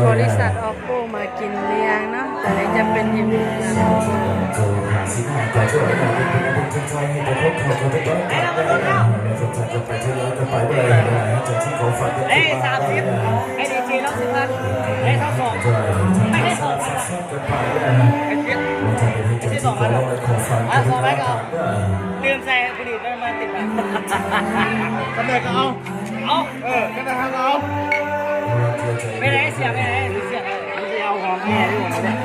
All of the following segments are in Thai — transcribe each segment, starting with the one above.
บริษัทออโปมากินเลี้ยงเนาะแต่ไหนจะเป็นทีมงานออโปเอ้30ไอ้ดีจีแล้ว10 พันไอ้เท่า2ไม่ให้2 พันไอ้เจ็ด2 พัน2 พันก็ลืมใส่ผลิตได้มา10 พันก็เลยก็เอาก็ได้ทำเอาไม่ได้เสียไม่ได้เสียไม่เอาของแม่ด้วยเนี่ย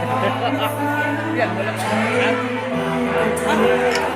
เสียหมดแล้ว